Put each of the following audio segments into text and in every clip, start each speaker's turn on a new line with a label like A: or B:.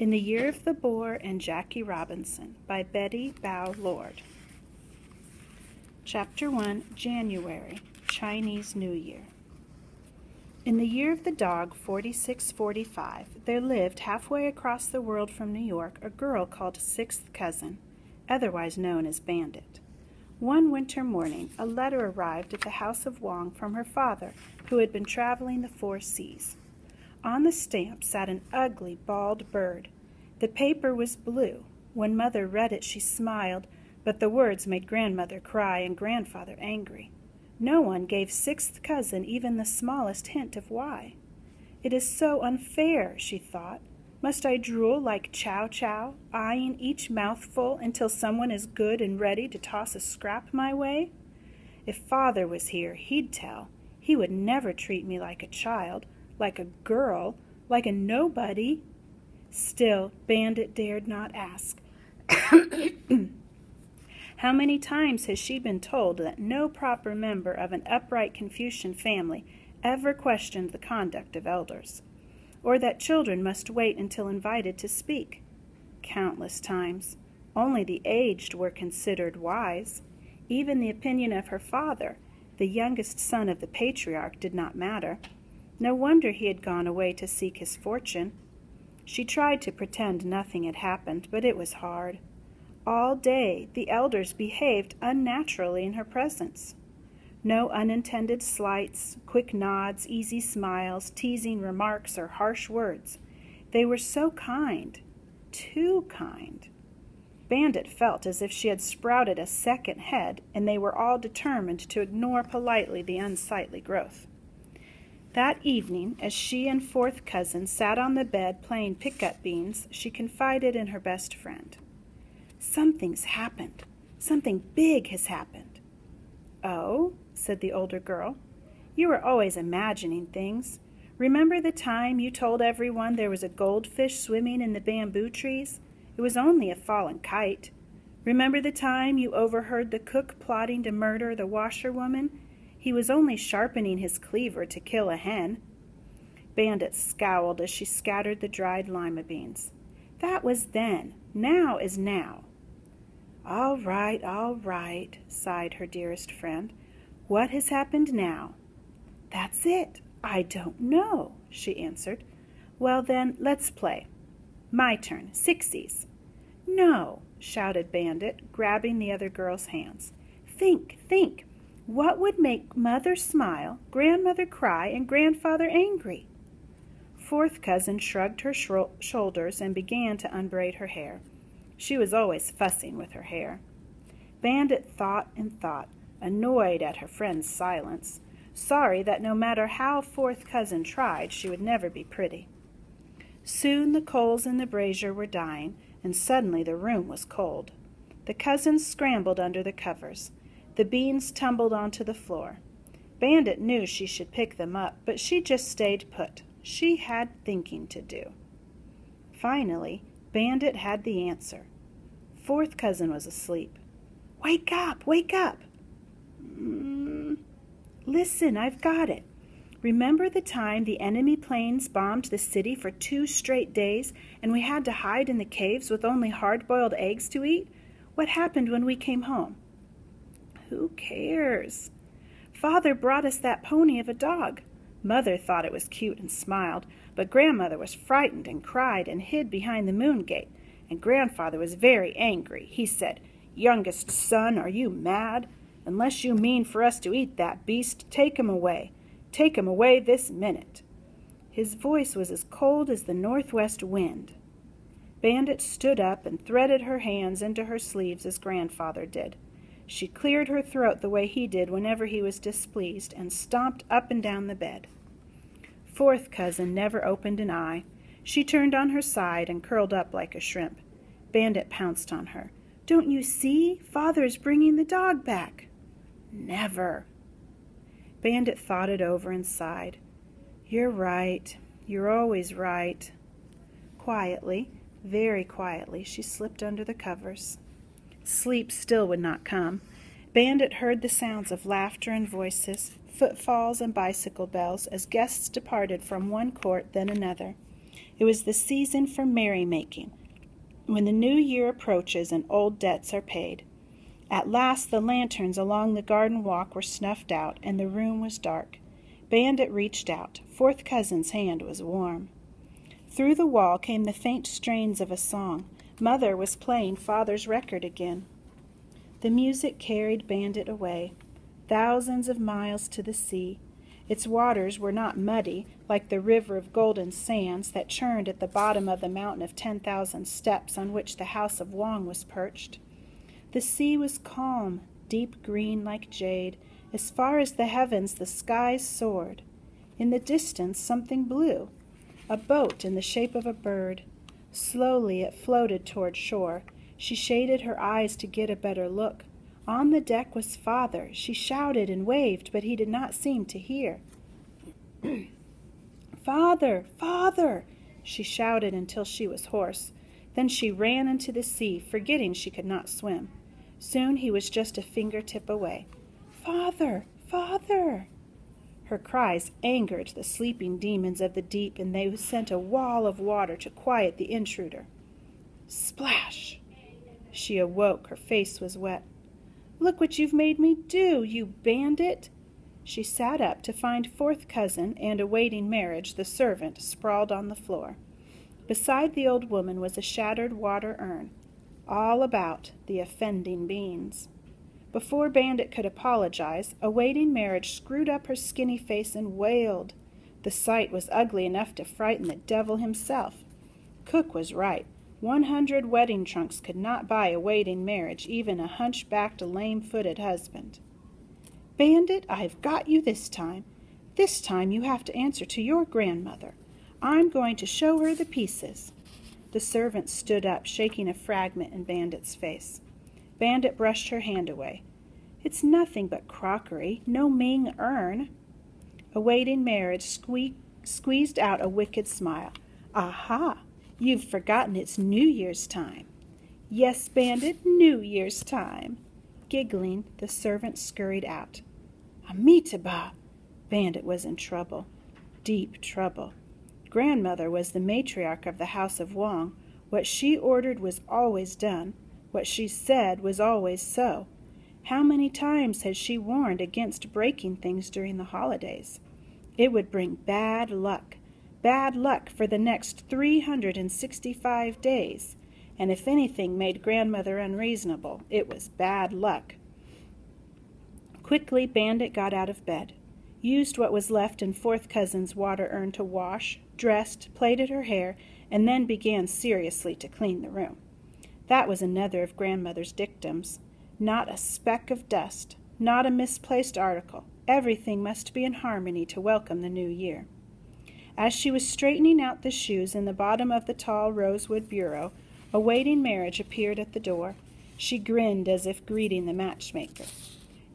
A: In the Year of the Boar and Jackie Robinson by Betty Bow Lord. Chapter 1, January, Chinese New Year. In the year of the dog 4645, there lived halfway across the world from New York a girl called Sixth Cousin, otherwise known as Bandit. One winter morning, a letter arrived at the house of Wong from her father, who had been traveling the 4 seas. On the stamp sat an ugly, bald bird. The paper was blue. When Mother read it, she smiled, but the words made Grandmother cry and Grandfather angry. No one gave Sixth Cousin even the smallest hint of why. It is so unfair, she thought. Must I drool like Chow Chow, eyeing each mouthful until someone is good and ready to toss a scrap my way? If Father was here, he'd tell. He would never treat me like a child, like a girl, like a nobody. Still, Bandit dared not ask. How many times has she been told that no proper member of an upright Confucian family ever questioned the conduct of elders, or that children must wait until invited to speak? Countless times. Only the aged were considered wise. Even the opinion of her father, the youngest son of the patriarch, did not matter. No wonder he had gone away to seek his fortune. She tried to pretend nothing had happened, but it was hard. All day the elders behaved unnaturally in her presence. No unintended slights, quick nods, easy smiles, teasing remarks, or harsh words. They were so kind, too kind. Bandit felt as if she had sprouted a second head, and they were all determined to ignore politely the unsightly growth. That evening, as she and Fourth Cousin sat on the bed playing pick-up beans, she confided in her best friend. "Something's happened. Something big has happened." "Oh?" said the older girl. "You are always imagining things. Remember the time you told everyone there was a goldfish swimming in the bamboo trees? It was only a fallen kite. Remember the time you overheard the cook plotting to murder the washerwoman? He was only sharpening his cleaver to kill a hen." Bandit scowled as she scattered the dried lima beans. "That was then. Now is now." All right, sighed her dearest friend. "What has happened now?" "That's it. I don't know," she answered. "Well then, let's play. My turn. Sixties." "No," shouted Bandit, grabbing the other girl's hands. Think. What would make Mother smile, Grandmother cry, and Grandfather angry?" Fourth Cousin shrugged her shoulders and began to unbraid her hair. She was always fussing with her hair. Bandit thought and thought, annoyed at her friend's silence, sorry that no matter how Fourth Cousin tried, she would never be pretty. Soon the coals in the brazier were dying, and suddenly the room was cold. The cousins scrambled under the covers. The beans tumbled onto the floor. Bandit knew she should pick them up, but she just stayed put. She had thinking to do. Finally, Bandit had the answer. Fourth Cousin was asleep. "Wake up! Wake up!" "Listen, I've got it. Remember the time the enemy planes bombed the city for 2 straight days, and we had to hide in the caves with only hard-boiled eggs to eat? What happened when we came home?" "Who cares?" "Father brought us that pony of a dog. Mother thought it was cute and smiled, but Grandmother was frightened and cried and hid behind the moon gate, and Grandfather was very angry. He said, 'Youngest son, are you mad? Unless you mean for us to eat that beast, take him away. Take him away this minute.' His voice was as cold as the northwest wind." Bandit stood up and threaded her hands into her sleeves as Grandfather did. She cleared her throat the way he did whenever he was displeased and stomped up and down the bed. Fourth Cousin never opened an eye. She turned on her side and curled up like a shrimp. Bandit pounced on her. "Don't you see? Father is bringing the dog back." "Never." Bandit thought it over and sighed. "You're right. You're always right." Quietly, very quietly, she slipped under the covers. Sleep still would not come. Bandit heard the sounds of laughter and voices, footfalls and bicycle bells as guests departed from one court then another. It was the season for merrymaking, when the new year approaches and old debts are paid. At last the lanterns along the garden walk were snuffed out, and the room was dark. Bandit reached out. Fourth cousin's hand was warm. Through the wall came the faint strains of a song. Mother was playing Father's record again. The music carried Bandit away, thousands of miles to the sea. Its waters were not muddy, like the river of golden sands that churned at the bottom of the mountain of 10,000 steps on which the house of Wong was perched. The sea was calm, deep green like jade. As far as the heavens the skies soared. In the distance something blew, a boat in the shape of a bird. Slowly it floated toward shore. She shaded her eyes to get a better look. On the deck was Father. She shouted and waved, but he did not seem to hear. "Father! Father!" she shouted until she was hoarse. Then she ran into the sea, forgetting she could not swim. Soon he was just a fingertip away. "Father! Father!" Her cries angered the sleeping demons of the deep, and they sent a wall of water to quiet the intruder. Splash! She awoke. Her face was wet. "Look what you've made me do, you bandit!" She sat up to find fourth cousin and awaiting marriage, the servant, sprawled on the floor. Beside the old woman was a shattered water urn, all about the offending beans. Before Bandit could apologize, awaiting marriage screwed up her skinny face and wailed. The sight was ugly enough to frighten the devil himself. Cook was right. 100 wedding trunks could not buy awaiting marriage, even a hunchbacked, lame-footed husband. "Bandit, I've got you this time. This time you have to answer to your grandmother. I'm going to show her the pieces." The servant stood up, shaking a fragment in Bandit's face. Bandit brushed her hand away. "It's nothing but crockery, no Ming urn." Awaiting marriage squeezed out a wicked smile. "Aha! You've forgotten it's New Year's time." "Yes, Bandit, New Year's time." Giggling, the servant scurried out. Amitabha! Bandit was in trouble. Deep trouble. Grandmother was the matriarch of the house of Wong. What she ordered was always done. What she said was always so. How many times had she warned against breaking things during the holidays? It would bring bad luck for the next 365 days. And if anything made Grandmother unreasonable, it was bad luck. Quickly, Bandit got out of bed, used what was left in fourth cousin's water urn to wash, dressed, plaited her hair, and then began seriously to clean the room. That was another of Grandmother's dictums. Not a speck of dust, not a misplaced article. Everything must be in harmony to welcome the new year. As she was straightening out the shoes in the bottom of the tall rosewood bureau, awaiting marriage appeared at the door. She grinned as if greeting the matchmaker.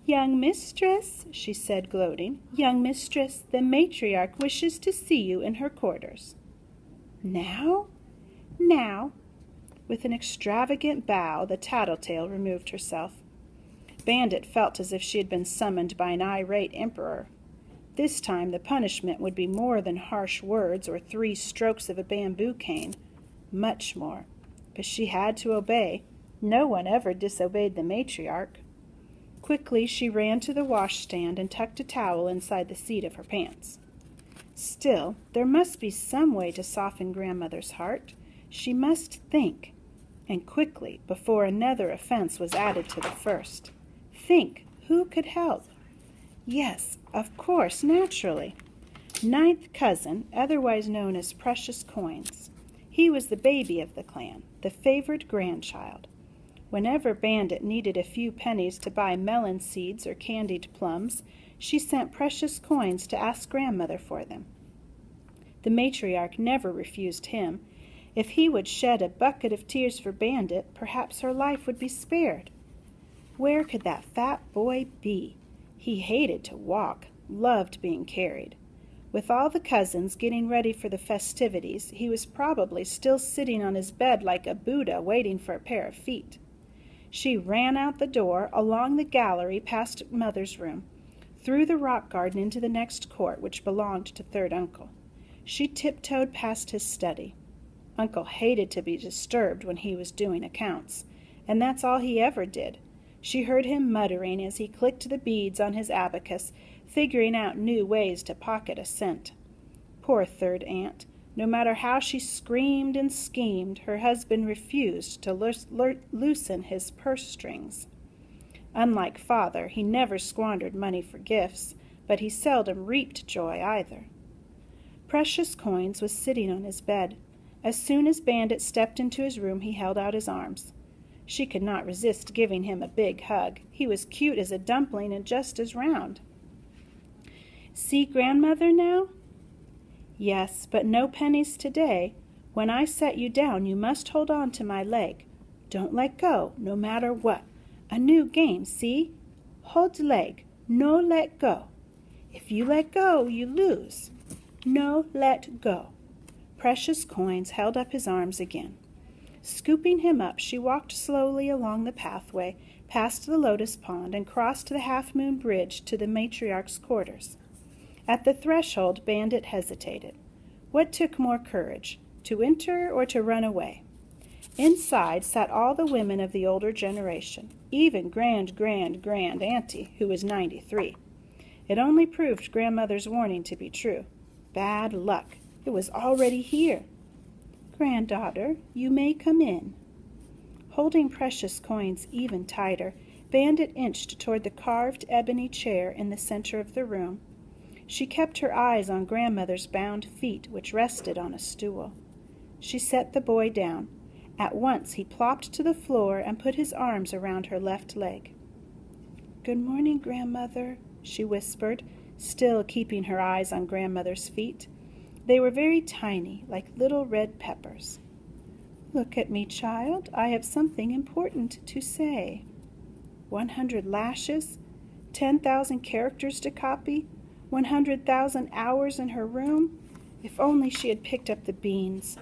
A: "Young mistress," she said, gloating, "young mistress, the matriarch wishes to see you in her quarters." "Now?" "Now." With an extravagant bow, the tattletale removed herself. Bandit felt as if she had been summoned by an irate emperor. This time the punishment would be more than harsh words or 3 strokes of a bamboo cane. Much more. But she had to obey. No one ever disobeyed the matriarch. Quickly she ran to the washstand and tucked a towel inside the seat of her pants. Still, there must be some way to soften Grandmother's heart. She must think, and quickly, before another offense was added to the first. Think, who could help? Yes, of course, naturally. 9th cousin, otherwise known as Precious Coins. He was the baby of the clan, the favorite grandchild. Whenever Bandit needed a few pennies to buy melon seeds or candied plums, she sent Precious Coins to ask Grandmother for them. The matriarch never refused him. If he would shed a bucket of tears for Bandit, perhaps her life would be spared. Where could that fat boy be? He hated to walk, loved being carried. With all the cousins getting ready for the festivities, he was probably still sitting on his bed like a Buddha waiting for a pair of feet. She ran out the door, along the gallery past Mother's room, through the rock garden into the next court, which belonged to third uncle. She tiptoed past his study. Uncle hated to be disturbed when he was doing accounts, and that's all he ever did. She heard him muttering as he clicked the beads on his abacus, figuring out new ways to pocket a cent. Poor third aunt. No matter how she screamed and schemed, her husband refused to loosen his purse strings. Unlike father, he never squandered money for gifts, but he seldom reaped joy either. Precious Coins was sitting on his bed. As soon as Bandit stepped into his room, he held out his arms. She could not resist giving him a big hug. He was cute as a dumpling and just as round. "See grandmother now?" "Yes, but no pennies today. When I set you down, you must hold on to my leg. Don't let go, no matter what. A new game, see? Hold leg, no let go. If you let go, you lose. No let go." Precious Coins held up his arms again. Scooping him up, she walked slowly along the pathway, past the lotus pond, and crossed the half-moon bridge to the matriarch's quarters. At the threshold, Bandit hesitated. What took more courage, to enter or to run away? Inside sat all the women of the older generation, even grand-auntie, who was 93. It only proved grandmother's warning to be true. Bad luck. It was already here. "Granddaughter, you may come in." Holding Precious Coins even tighter, Bandit inched toward the carved ebony chair in the center of the room. She kept her eyes on grandmother's bound feet, which rested on a stool. She set the boy down. At once he plopped to the floor and put his arms around her left leg. "Good morning, grandmother," she whispered, still keeping her eyes on grandmother's feet. They were very tiny, like little red peppers. "Look at me, child. I have something important to say." 100 lashes? 10,000 characters to copy? 100,000 hours in her room? If only she had picked up the beans.